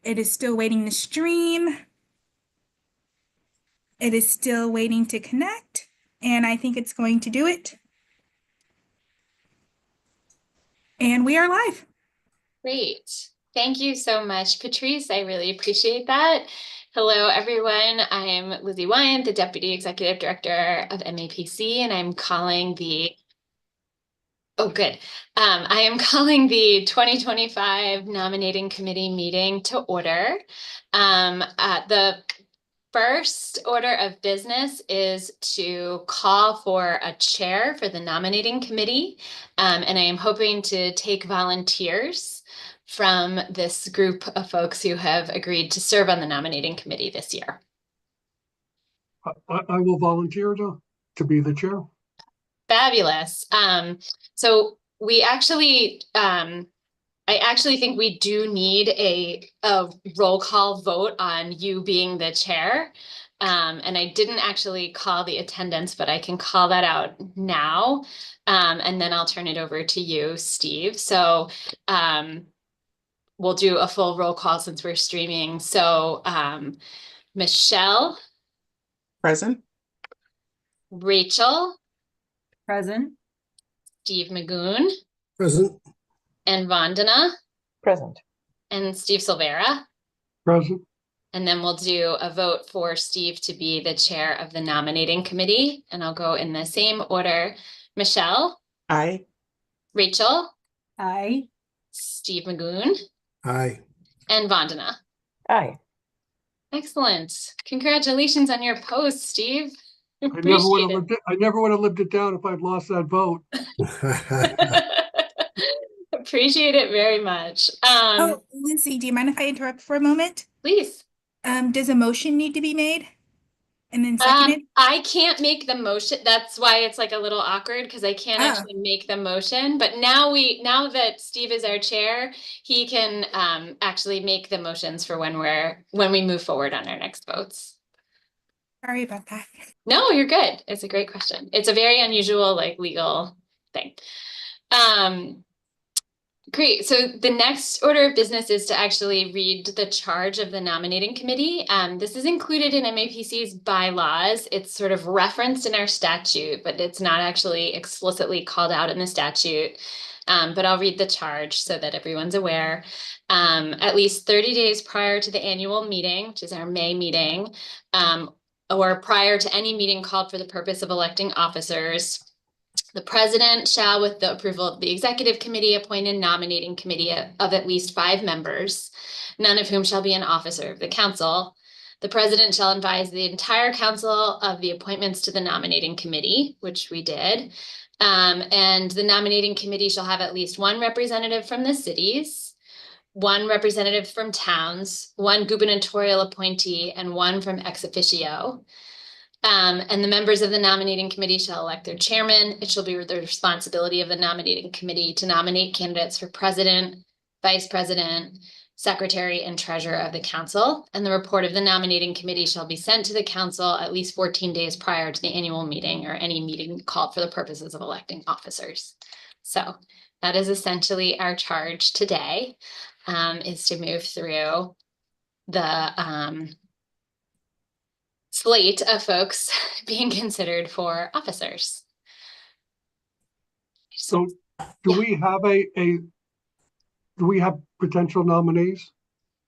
It is still waiting to stream. It is still waiting to connect, and I think it's going to do it. And we are live. Great. Thank you so much, Patrice. I really appreciate that. Hello, everyone. I'm Lizzie Wyant, the Deputy Executive Director of MAPC, and I'm calling the I am calling the 2025 Nominating Committee meeting to order. The first order of business is to call for a chair for the nominating committee. And I am hoping to take volunteers from this group of folks who have agreed to serve on the nominating committee this year. I will volunteer to be the chair. Fabulous. So we actually, I actually think we do need a roll call vote on you being the chair. And I didn't actually call the attendance, but I can call that out now. And then I'll turn it over to you, Steve. So we'll do a full roll call since we're streaming. So Michelle. Present. Rachel. Present. Steve Magoon. Present. And Vandana. Present. And Steve Silvera. Present. And then we'll do a vote for Steve to be the chair of the nominating committee. And I'll go in the same order. Michelle. Aye. Rachel. Aye. Steve Magoon. Aye. And Vandana. Aye. Excellent. Congratulations on your post, Steve. I never would have lived it down if I'd lost that vote. Appreciate it very much. Oh, Lindsay, do you mind if I interrupt for a moment? Please. Does a motion need to be made and then seconded? I can't make the motion. That's why it's like a little awkward because I can't actually make the motion. But now that Steve is our chair, he can actually make the motions for when we move forward on our next votes. Sorry about that. No, you're good. It's a great question. It's a very unusual, like, legal thing. Great. So the next order of business is to actually read the charge of the nominating committee. This is included in MAPC's bylaws. It's sort of referenced in our statute, but it's not actually explicitly called out in the statute. But I'll read the charge so that everyone's aware. At least 30 days prior to the annual meeting, which is our May meeting, or prior to any meeting called for the purpose of electing officers, the president shall, with the approval of the executive committee, appoint a nominating committee of at least 5 members, none of whom shall be an officer of the council. The president shall advise the entire council of the appointments to the nominating committee, which we did. And the nominating committee shall have at least 1 representative from the cities, 1 representative from towns, 1 gubernatorial appointee, and 1 from ex officio. And the members of the nominating committee shall elect their chairman. It shall be the responsibility of the nominating committee to nominate candidates for president, vice president, secretary, and treasurer of the council. And the report of the nominating committee shall be sent to the council at least 14 days prior to the annual meeting or any meeting called for the purposes of electing officers. So that is essentially our charge today, is to move through the slate of folks being considered for officers. So do we have potential nominees?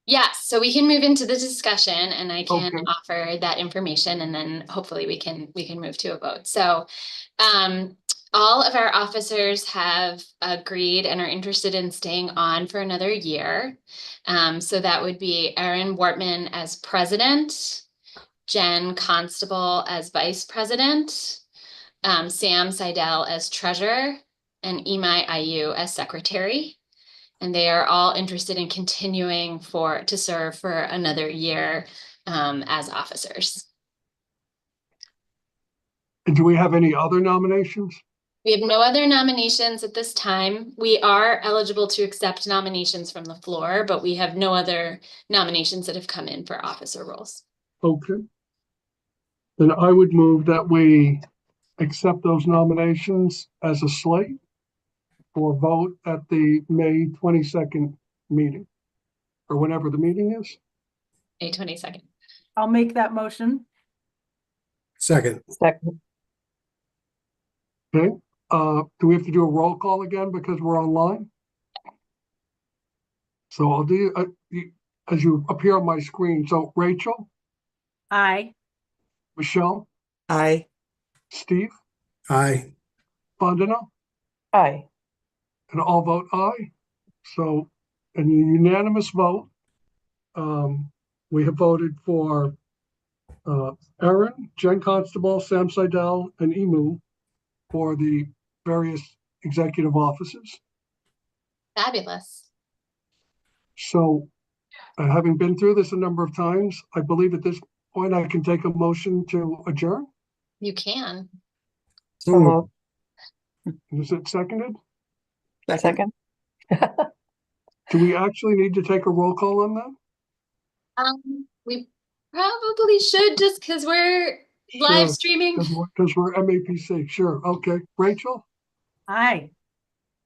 Yes, so we can move into the discussion and I can offer that information and then hopefully we can move to a vote. So all of our officers have agreed and are interested in staying on for another year. So that would be Erin Wortman as president, Jen Constable as vice president, Sam Seidel as treasurer, and Imai Ayu as secretary. And they are all interested in continuing to serve for another year as officers. And do we have any other nominations? We have no other nominations at this time. We are eligible to accept nominations from the floor, but we have no other nominations that have come in for officer roles. Okay. Then I would move that we accept those nominations as a slate for vote at the May 22nd meeting. or whenever the meeting is. May 22nd. I'll make that motion. Second. Second. Okay, do we have to do a roll call again because we're online? So I'll do, as you appear on my screen, so Rachel, Aye. Michelle, Aye. Steve, Aye. Vandana, Aye. and all vote aye. So, in a unanimous vote, we have voted for Aaron, Jen Constable, Sam Seidel, and Emu for the various executive offices. Fabulous. So, having been through this a number of times, I believe at this point I can take a motion to adjourn. You can. So moved. Is it seconded? Second. Do we actually need to take a roll call on that? We probably should just because we're live Sure, streaming. because we're MAPC. Sure. Okay. Rachel, Aye.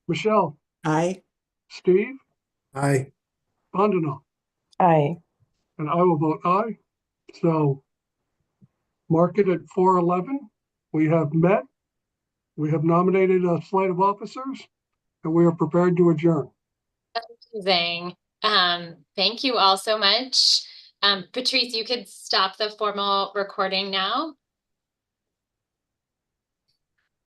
Michelle, Aye. Steve, Aye. Vandana, Aye. and I will vote aye. So mark it at 4:11. We have met. We have nominated a slate of officers, and we are prepared to adjourn. Amazing. Thank you all so much. Patrice, you could stop the formal recording now.